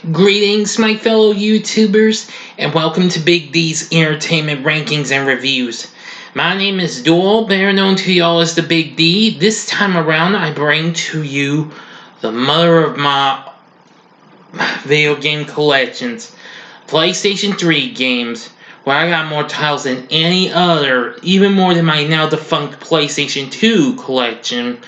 Greetings, my fellow YouTubers, and welcome to Big D's Entertainment Rankings and Reviews. My name is Doyle, better known to y'all as the Big D. This time around, I bring to you the mother of my video game collections, PlayStation 3 games, where I got more titles than any other, even more than my now defunct PlayStation 2 collection.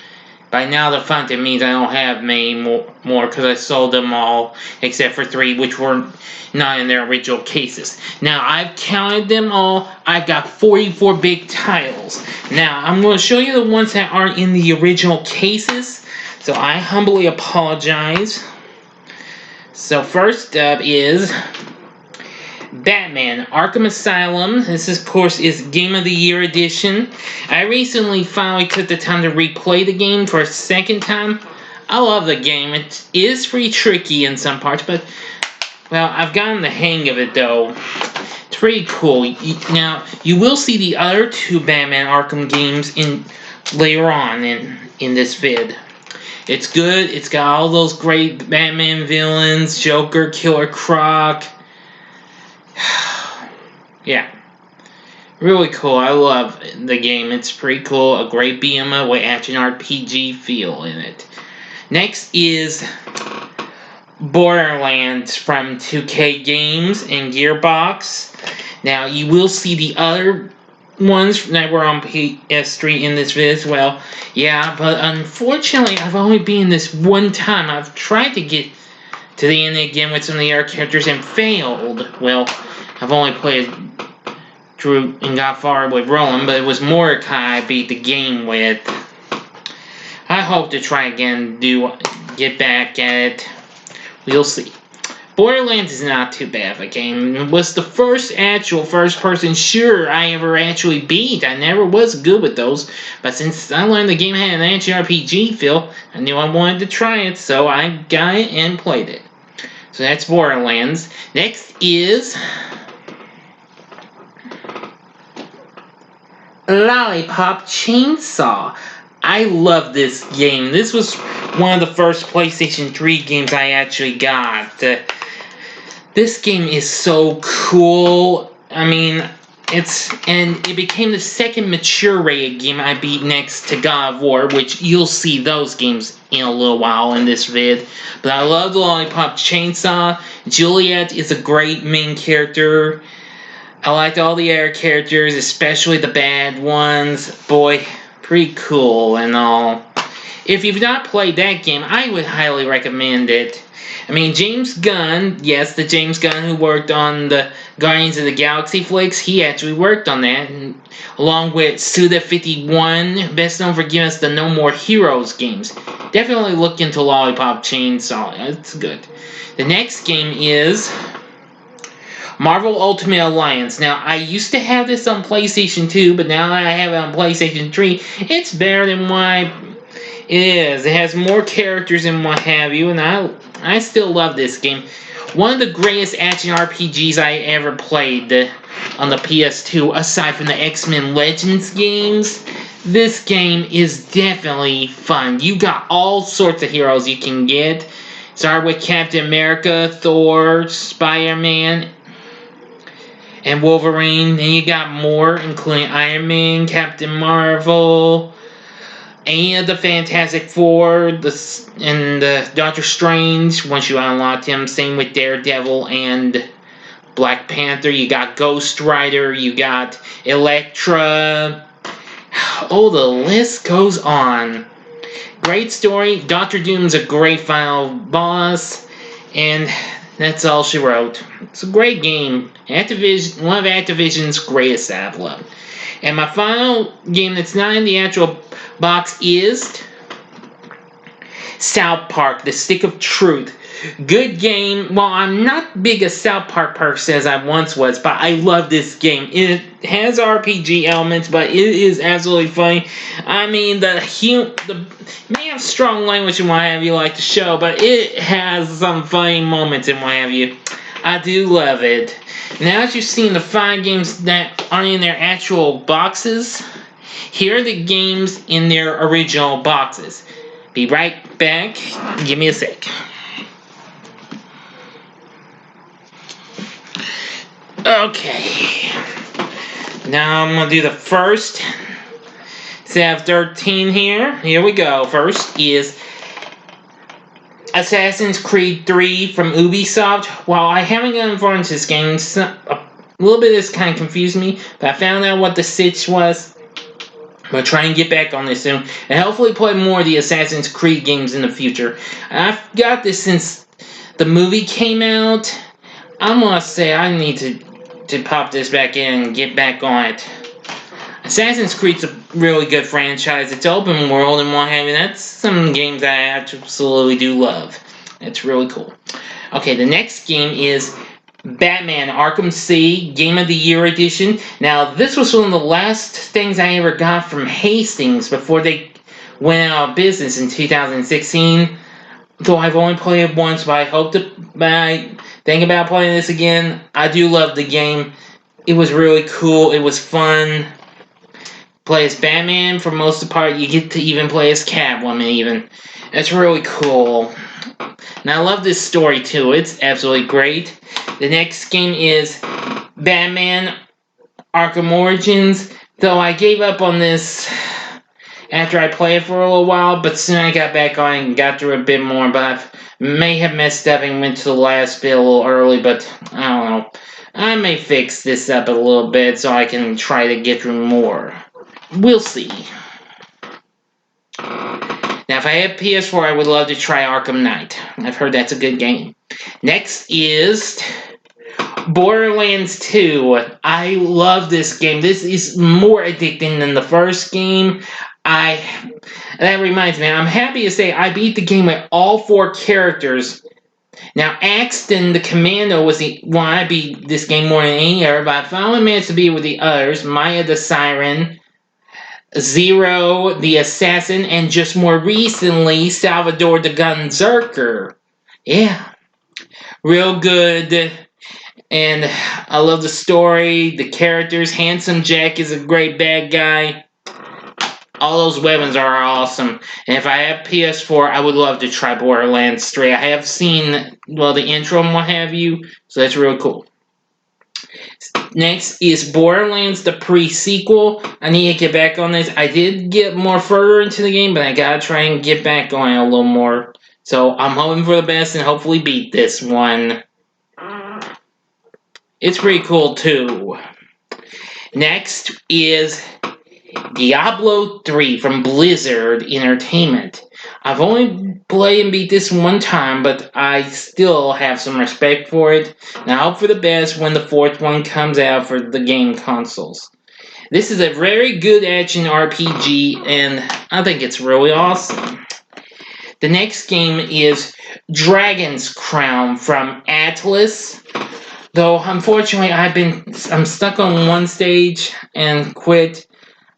By now defunct, it means I don't have many more because I sold them all except for 3, which were not in their original cases. Now, I've counted them all. I've got 44 big titles. Now, I'm going to show you the ones that aren't in the original cases, so I humbly apologize. So, first up is Batman Arkham Asylum. This, of course, is Game of the Year edition. I recently finally took the time to replay the game for a second time. I love the game. It is pretty tricky in some parts, but, well, I've gotten the hang of it, though. It's pretty cool. Now, you will see the other 2 Batman Arkham games later on in this vid. It's good. It's got all those great Batman villains, Joker, Killer Croc. Yeah, really cool. I love the game. It's pretty cool. A great beat 'em up with action RPG feel in it. Next is Borderlands from 2K Games and Gearbox. Now, you will see the other ones that were on PS3 in this video as well. Yeah, but unfortunately, I've only been this one time. I've tried to get to the end again with some of the other characters and failed. Well, I've only played through and got far with Roland, but it was Mordecai I beat the game with. I hope to try again, get back at it. We'll see. Borderlands is not too bad of a game. It was the first actual first-person shooter I ever actually beat. I never was good with those, but since I learned the game had an action RPG feel, I knew I wanted to try it, so I got it and played it. So that's Borderlands. Next is Lollipop Chainsaw. I love this game. This was one of the first PlayStation 3 games I actually got. This game is so cool. I mean, it became the second mature rated game I beat next to God of War, which you'll see those games in a little while in this vid. But I love the Lollipop Chainsaw. Juliet is a great main character. I liked all the other characters, especially the bad ones. Boy, pretty cool and all. If you've not played that game, I would highly recommend it. I mean, James Gunn, yes, the James Gunn who worked on the Guardians of the Galaxy flicks, he actually worked on that, and along with Suda51, best known for giving us the No More Heroes games. Definitely look into Lollipop Chainsaw, it's good. The next game is Marvel Ultimate Alliance. Now, I used to have this on PlayStation 2, but now that I have it on PlayStation 3, it's better than what it is. It has more characters and what have you, and I still love this game. One of the greatest action RPGs I ever played on the PS2, aside from the X-Men Legends games. This game is definitely fun. You got all sorts of heroes you can get. Start with Captain America, Thor, Spider-Man, and Wolverine. Then you got more, including Iron Man, Captain Marvel, any of the Fantastic Four, and Doctor Strange, once you unlock him. Same with Daredevil and Black Panther. You got Ghost Rider, you got Elektra. Oh, the list goes on. Great story. Doctor Doom's a great final boss, and that's all she wrote. It's a great game. Activision, one of Activision's greatest I've loved. And my final game that's not in the actual box is South Park, The Stick of Truth. Good game. Well, I'm not big a South Park person as I once was, but I love this game. It has RPG elements, but it is absolutely funny. I mean, the may have strong language and what have you like to show, but it has some funny moments and what have you. I do love it. Now that you've seen the 5 games that aren't in their actual boxes, here are the games in their original boxes. Be right back. Give me a sec. Okay. Now I'm going to do the first set of 13 here. Here we go. First is Assassin's Creed 3 from Ubisoft. While I haven't gotten far into this game, a little bit of this kind of confused me, but I found out what the sitch was. I'm going to try and get back on this soon, and hopefully play more of the Assassin's Creed games in the future. I've got this since the movie came out. I must say I need to pop this back in and get back on it. Assassin's Creed's a really good franchise. It's open world and what have you. That's some games I absolutely do love. It's really cool. Okay, the next game is Batman Arkham City Game of the Year Edition. Now, this was one of the last things I ever got from Hastings before they went out of business in 2016. Though I've only played it once, but I think about playing this again. I do love the game. It was really cool. It was fun. Play as Batman for most of the part. You get to even play as Catwoman even. It's really cool. And I love this story too. It's absolutely great. The next game is Batman Arkham Origins. Though I gave up on this after I played it for a little while, but soon I got back on and got through a bit more. But I may have messed up and went to the last bit a little early, but I don't know. I may fix this up a little bit so I can try to get through more. We'll see. Now, if I had PS4, I would love to try Arkham Knight. I've heard that's a good game. Next is Borderlands 2. I love this game. This is more addicting than the first game. That reminds me, I'm happy to say I beat the game with all 4 characters. Now, Axton, the Commando, was the one I beat this game more than any other, but I finally managed to beat with the others. Maya the Siren, Zero the Assassin, and just more recently, Salvador the Gunzerker. Yeah, real good. And I love the story, the characters. Handsome Jack is a great bad guy. All those weapons are awesome. And if I have PS4, I would love to try Borderlands 3. I have seen, well, the intro and what have you, so that's really cool. Next is Borderlands, the pre-sequel. I need to get back on this. I did get more further into the game, but I gotta try and get back on it a little more. So I'm hoping for the best and hopefully beat this one. It's pretty cool too. Next is Diablo 3 from Blizzard Entertainment. I've only played and beat this one time, but I still have some respect for it. And I hope for the best when the 4th one comes out for the game consoles. This is a very good action RPG, and I think it's really awesome. The next game is Dragon's Crown from Atlas. Though, unfortunately, I'm stuck on one stage and quit.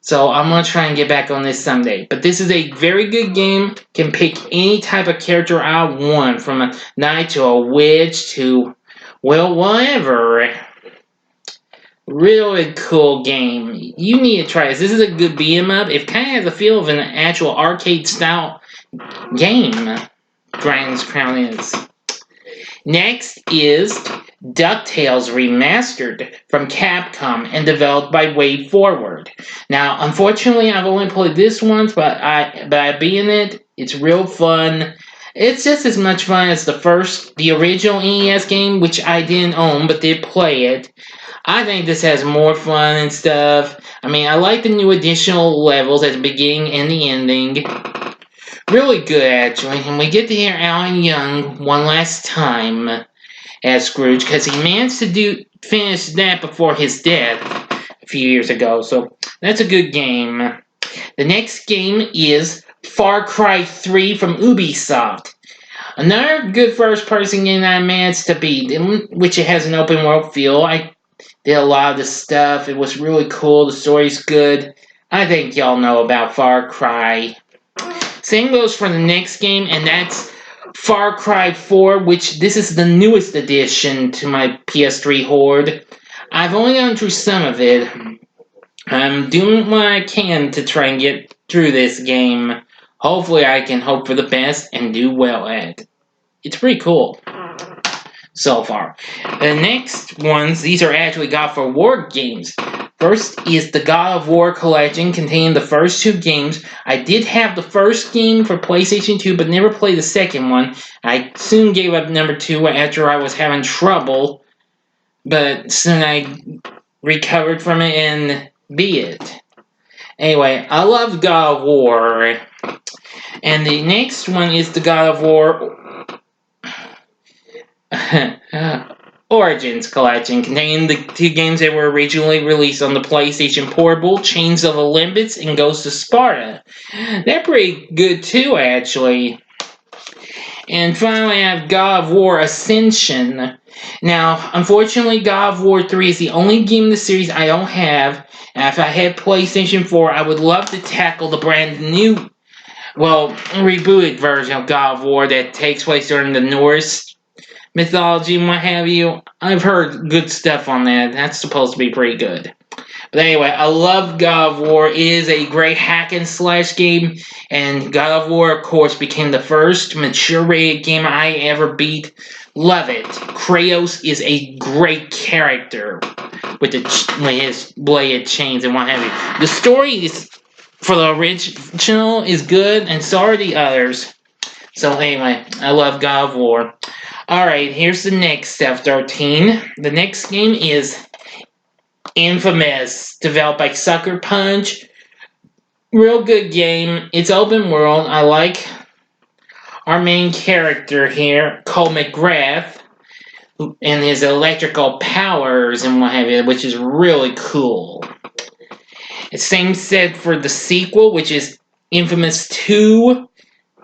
So I'm going to try and get back on this someday. But this is a very good game. Can pick any type of character I want. From a knight to a witch to, well, whatever. Really cool game. You need to try this. This is a good beat 'em up. It kind of has a feel of an actual arcade style game. Dragon's Crown is. Next is DuckTales Remastered from Capcom and developed by Way Forward. Now, unfortunately, I've only played this once, but I beat it. It's real fun. It's just as much fun as the original NES game, which I didn't own, but did play it. I think this has more fun and stuff. I mean, I like the new additional levels at the beginning and the ending. Really good, actually. And we get to hear Alan Young one last time as Scrooge, because he managed to finish that before his death a few years ago. So that's a good game. The next game is Far Cry 3 from Ubisoft. Another good first-person game that I managed to beat, which it has an open-world feel. I did a lot of the stuff. It was really cool. The story's good. I think y'all know about Far Cry. Same goes for the next game, and that's Far Cry 4, which this is the newest addition to my PS3 hoard. I've only gone through some of it. I'm doing what I can to try and get through this game. Hopefully I can hope for the best and do well at it. It's pretty cool. so far. The next ones, these are actually God of War games. First is the God of War collection containing the first two games. I did have the first game for PlayStation 2, but never played the second one. I soon gave up number 2 after I was having trouble, but soon I recovered from it and beat it. Anyway, I love God of War. And the next one is the God of War Origins collection, containing the two games that were originally released on the PlayStation Portable, Chains of Olympus and Ghost of Sparta. They're pretty good too, actually. And finally, I have God of War Ascension. Now, unfortunately, God of War 3 is the only game in the series I don't have. And if I had PlayStation 4, I would love to tackle the brand new, rebooted version of God of War that takes place during the Norse mythology and what have you. I've heard good stuff on that. That's supposed to be pretty good. But anyway, I love God of War. It is a great hack and slash game, and God of War, of course, became the first mature rated game I ever beat. Love it. Kratos is a great character with his bladed chains and what have you. The story is, for the original, is good, and so are the others. So anyway, I love God of War. Alright, here's the next F-13. The next game is Infamous, developed by Sucker Punch. Real good game. It's open world. I like our main character here, Cole McGrath, and his electrical powers and what have you, which is really cool. Same said for the sequel, which is Infamous 2.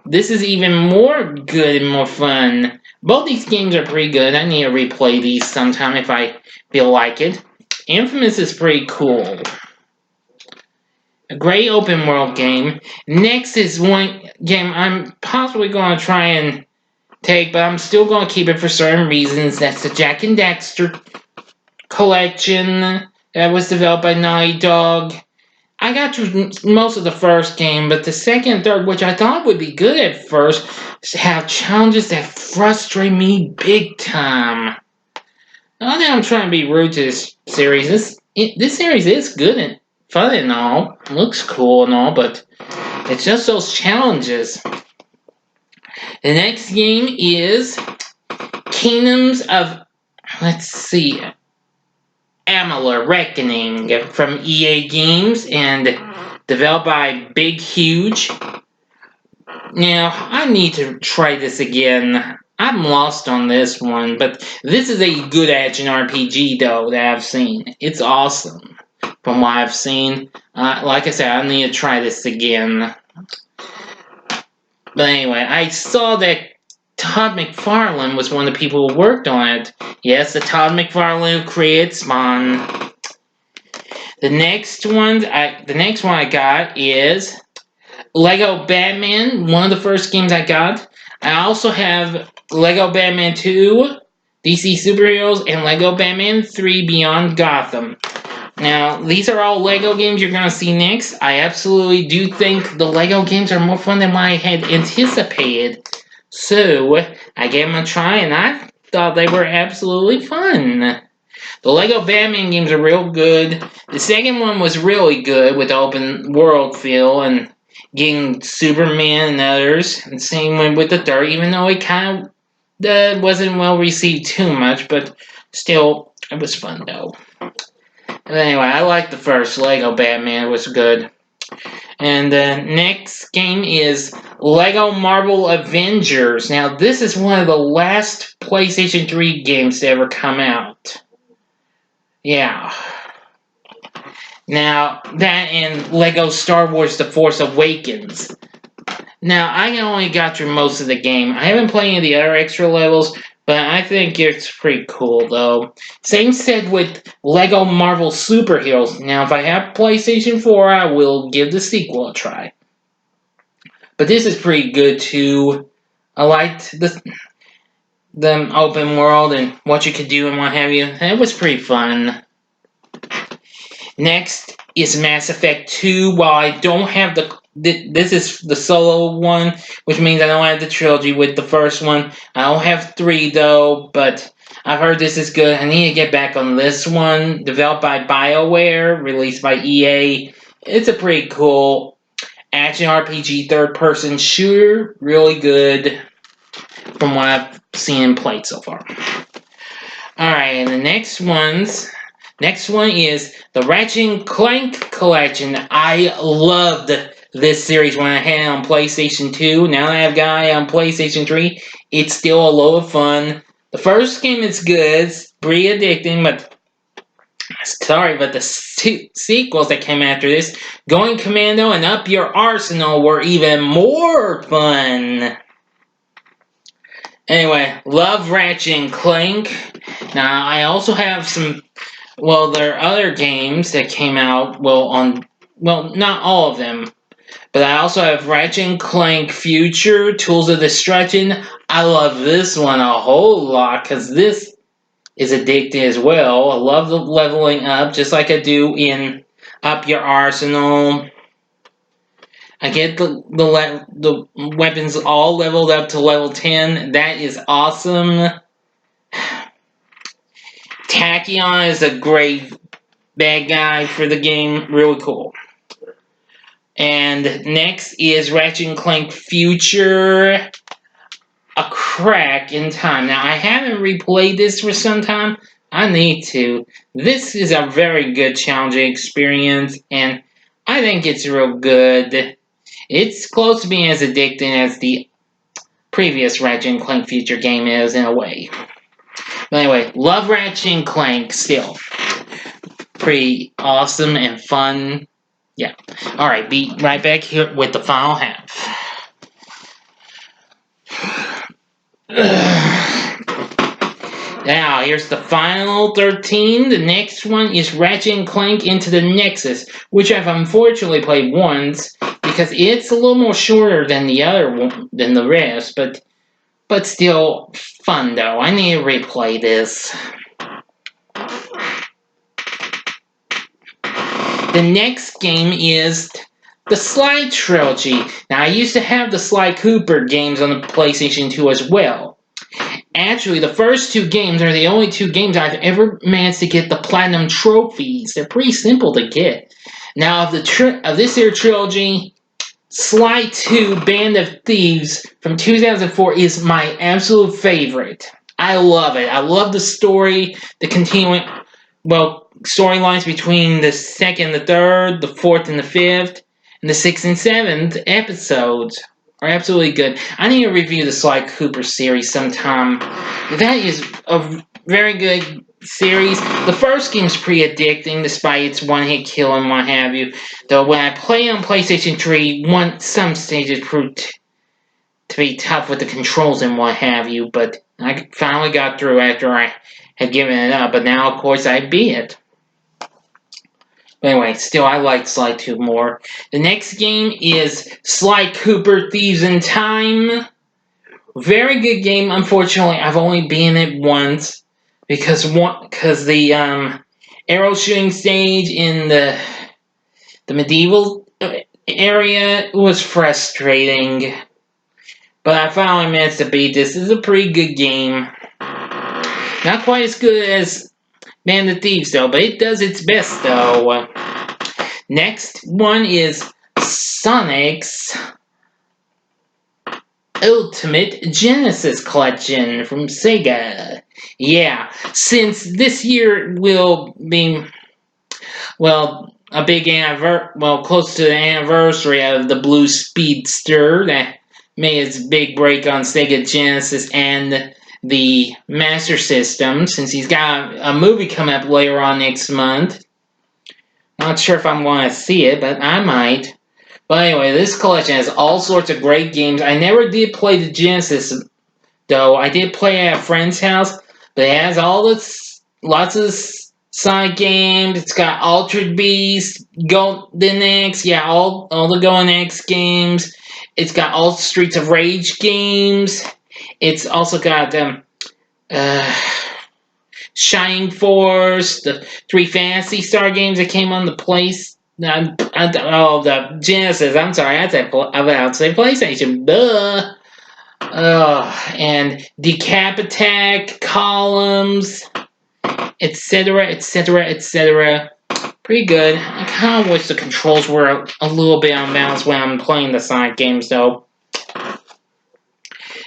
This is even more good and more fun. Both these games are pretty good. I need to replay these sometime if I feel like it. Infamous is pretty cool. A great open world game. Next is one game I'm possibly going to try and take, but I'm still going to keep it for certain reasons. That's the Jak and Daxter collection that was developed by Naughty Dog. I got through most of the first game, but the second and third, which I thought would be good at first, have challenges that frustrate me big time. Not that I'm trying to be rude to this series. This series is good and fun and all. Looks cool and all, but it's just those challenges. The next game is Kingdoms of, Amalur Reckoning from EA Games and developed by Big Huge. Now, I need to try this again. I'm lost on this one, but this is a good action RPG, though, that I've seen. It's awesome from what I've seen. Like I said, I need to try this again. But anyway, I saw that Todd McFarlane was one of the people who worked on it. Yes, the Todd McFarlane who created Spawn. The next one I got is Lego Batman, one of the first games I got. I also have Lego Batman 2, DC Superheroes, and Lego Batman 3 Beyond Gotham. Now, these are all Lego games you're going to see next. I absolutely do think the Lego games are more fun than what I had anticipated. So, I gave them a try and I thought they were absolutely fun. The Lego Batman games are real good. The second one was really good with the open world feel and getting Superman and others. And same with the third, even though it kind of wasn't well received too much, but still, it was fun though. But anyway, I like the first Lego Batman. It was good. And the next game is Lego Marvel Avengers. Now, this is one of the last PlayStation 3 games to ever come out. Yeah. Now, that and Lego Star Wars The Force Awakens. Now, I only got through most of the game. I haven't played any of the other extra levels, but I think it's pretty cool, though. Same said with Lego Marvel Superheroes. Now, if I have PlayStation 4, I will give the sequel a try. But this is pretty good, too. I liked the open world and what you could do and what have you. It was pretty fun. Next is Mass Effect 2. While I don't have this is the solo one, which means I don't have the trilogy with the first one. I don't have 3 though, but I've heard this is good. I need to get back on this one. Developed by BioWare, released by EA. It's a pretty cool action RPG third-person shooter. Really good from what I've seen and played so far. Alright, and the next one is the Ratchet and Clank Collection. I loved this series when I had it on PlayStation 2. Now that I've got it on PlayStation 3, it's still a lot of fun. The first game is good, it's pretty addicting, but the sequels that came after this, Going Commando and Up Your Arsenal, were even more fun. Anyway, love Ratchet and Clank. Now, I also have some, there are other games that came out, not all of them, but I also have Ratchet and Clank Future, Tools of Destruction. I love this one a whole lot, because this is addicting as well. I love the leveling up, just like I do in Up Your Arsenal. I get the weapons all leveled up to level 10. That is awesome. Tachyon is a great bad guy for the game. Really cool. And next is Ratchet and Clank Future, A Crack in Time. Now, I haven't replayed this for some time. I need to. This is a very good challenging experience, and I think it's real good. It's close to being as addicting as the previous Ratchet and Clank Future game is, in a way. But anyway, love Ratchet and Clank still. Pretty awesome and fun. Yeah. Alright, be right back here with the final half. Now, here's the final 13. The next one is Ratchet and Clank Into the Nexus, which I've unfortunately played once because it's a little more shorter than the rest, but still fun though. I need to replay this. The next game is the Sly Trilogy. Now, I used to have the Sly Cooper games on the PlayStation 2 as well. Actually, the first 2 games are the only 2 games I've ever managed to get the Platinum Trophies. They're pretty simple to get. Now, of this here trilogy, Sly 2 Band of Thieves from 2004 is my absolute favorite. I love it. I love the story, the continuing, storylines between the second, the third, the fourth, and the fifth, and the sixth and seventh episodes are absolutely good. I need to review the Sly Cooper series sometime. That is a very good series. The first game's pretty addicting, despite its one-hit kill and what have you. Though when I play on PlayStation 3, some stages proved to be tough with the controls and what have you, but I finally got through after I had given it up, but now, of course, I beat it. But anyway, still, I like Sly 2 more. The next game is Sly Cooper Thieves in Time. Very good game. Unfortunately, I've only been in it once because the arrow shooting stage in the medieval area was frustrating. But I finally managed to beat this. This is a pretty good game. Not quite as good as Band of Thieves, though, but it does its best, though. Next one is Sonic's Ultimate Genesis Collection from Sega. Yeah, since this year will be, a big close to the anniversary of the Blue Speedster that made its big break on Sega Genesis and the Master System, since he's got a movie coming up later on next month. Not sure if I'm going to see it, but I might. But anyway, this collection has all sorts of great games. I never did play the Genesis, though. I did play at a friend's house, but it has lots of Sonic games. It's got Altered Beast, Golden Axe, all the Golden Axe games. It's got all Streets of Rage games. It's also got Shining Force, the 3 Phantasy Star games that came on the the Genesis. I'm sorry, I said about to say PlayStation. Duh. And decap attack, columns, etc., etc., etc. Pretty good. I kind of wish the controls were a little bit unbalanced when I'm playing the Sonic games, though.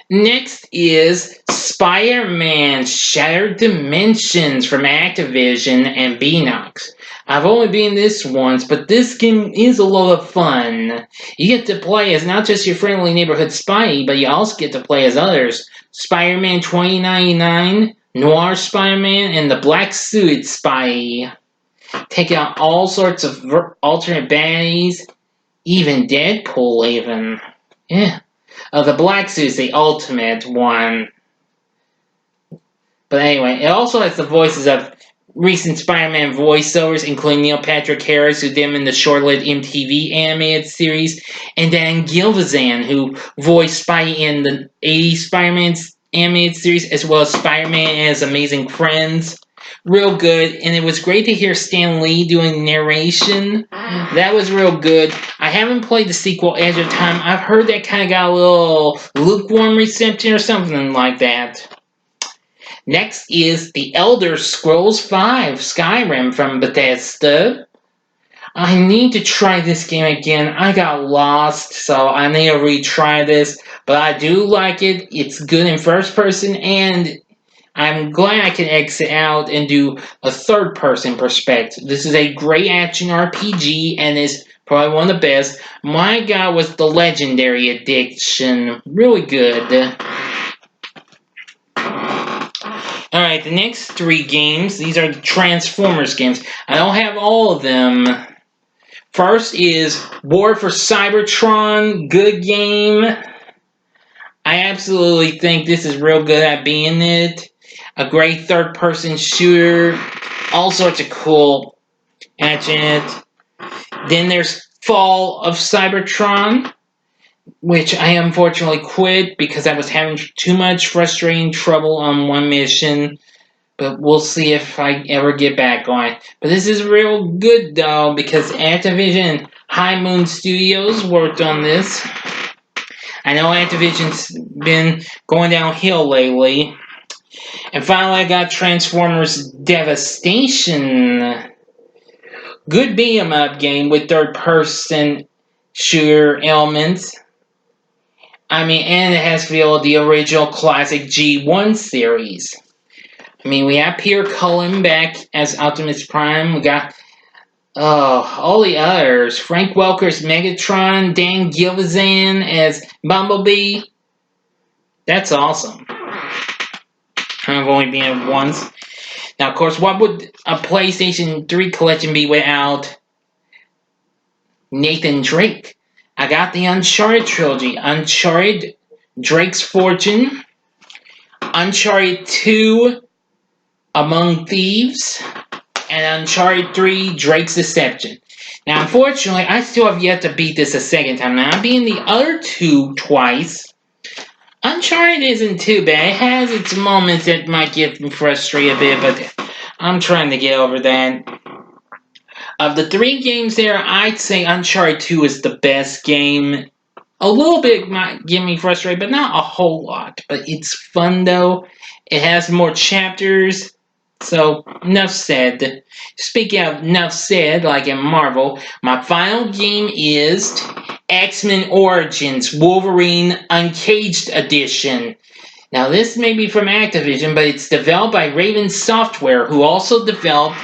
Next is Spider-Man Shattered Dimensions from Activision and Beanox. I've only beaten this once, but this game is a lot of fun. You get to play as not just your friendly neighborhood Spidey, but you also get to play as others. Spider-Man 2099, Noir Spider-Man, and the Black Suited Spidey. Take out all sorts of alternate baddies, even Deadpool even. Yeah. The Black Suit's the ultimate one. But anyway, it also has the voices of recent Spider-Man voiceovers, including Neil Patrick Harris, who did him in the short-lived MTV animated series, and Dan Gilvezan, who voiced Spidey in the 80s Spider-Man animated series, as well as Spider-Man and His Amazing Friends. Real good, and it was great to hear Stan Lee doing narration. That was real good. I haven't played the sequel Edge of Time. I've heard that kind of got a little lukewarm reception or something like that. Next is The Elder Scrolls V Skyrim from Bethesda. I need to try this game again. I got lost, so I need to retry this. But I do like it. It's good in first person, and I'm glad I can exit out and do a third person perspective. This is a great action RPG and is probably one of the best. My god, was the Legendary Edition. Really good. Alright, the next three games, these are Transformers games. I don't have all of them. First is War for Cybertron. Good game. I absolutely think this is real good at being it. A great third-person shooter. All sorts of cool action in it. Then there's Fall of Cybertron, which I unfortunately quit because I was having too much frustrating trouble on one mission. But we'll see if I ever get back on it. But this is real good, though, because Activision and High Moon Studios worked on this. I know Activision's been going downhill lately. And finally, I got Transformers Devastation. Good beat-em-up game with third-person shooter elements. And it has feel of the original classic G1 series. We have Peter Cullen back as Optimus Prime. We got all the others. Frank Welker's Megatron, Dan Gilvezan as Bumblebee. That's awesome. I've only been it once. Now, of course, what would a PlayStation 3 collection be without Nathan Drake? I got the Uncharted trilogy. Uncharted, Drake's Fortune, Uncharted 2, Among Thieves, and Uncharted 3, Drake's Deception. Now, unfortunately, I still have yet to beat this a second time. Now, I'm beating the other two twice. Uncharted isn't too bad. It has its moments that might get me frustrated a bit, but I'm trying to get over that. Of the three games there, I'd say Uncharted 2 is the best game. A little bit might get me frustrated, but not a whole lot. But it's fun, though. It has more chapters. So, enough said. Speaking of enough said, like in Marvel, my final game is X-Men Origins Wolverine Uncaged Edition. Now, this may be from Activision, but it's developed by Raven Software, who also developed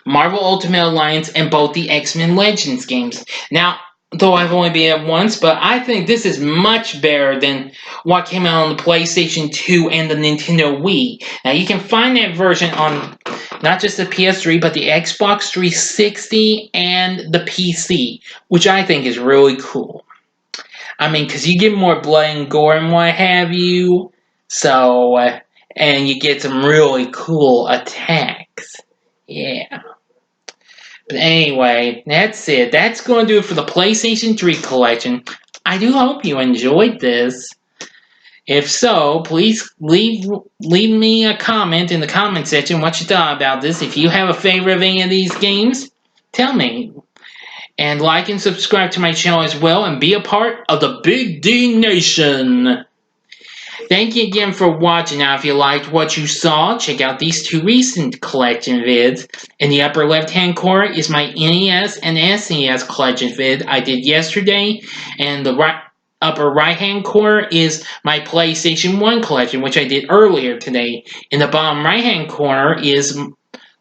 Marvel Ultimate Alliance and both the X-Men Legends games. Now, though I've only been it once, but I think this is much better than what came out on the PlayStation 2 and the Nintendo Wii. Now, you can find that version on not just the PS3, but the Xbox 360 and the PC, which I think is really cool. Because you get more blood and gore and what have you, so, and you get some really cool attacks. Yeah. But anyway, that's it. That's going to do it for the PlayStation 3 collection. I do hope you enjoyed this. If so, please leave me a comment in the comment section what you thought about this. If you have a favorite of any of these games, tell me. And like and subscribe to my channel as well and be a part of the Big D Nation. Thank you again for watching. Now, if you liked what you saw, check out these two recent collection vids. In the upper left-hand corner is my NES and SNES collection vid I did yesterday, and the upper right-hand corner is my PlayStation 1 collection, which I did earlier today. In the bottom right-hand corner is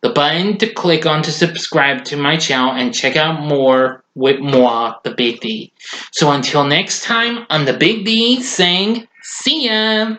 the button to click on to subscribe to my channel and check out more with moi, the Big D. So until next time, I'm the Big D saying, see ya!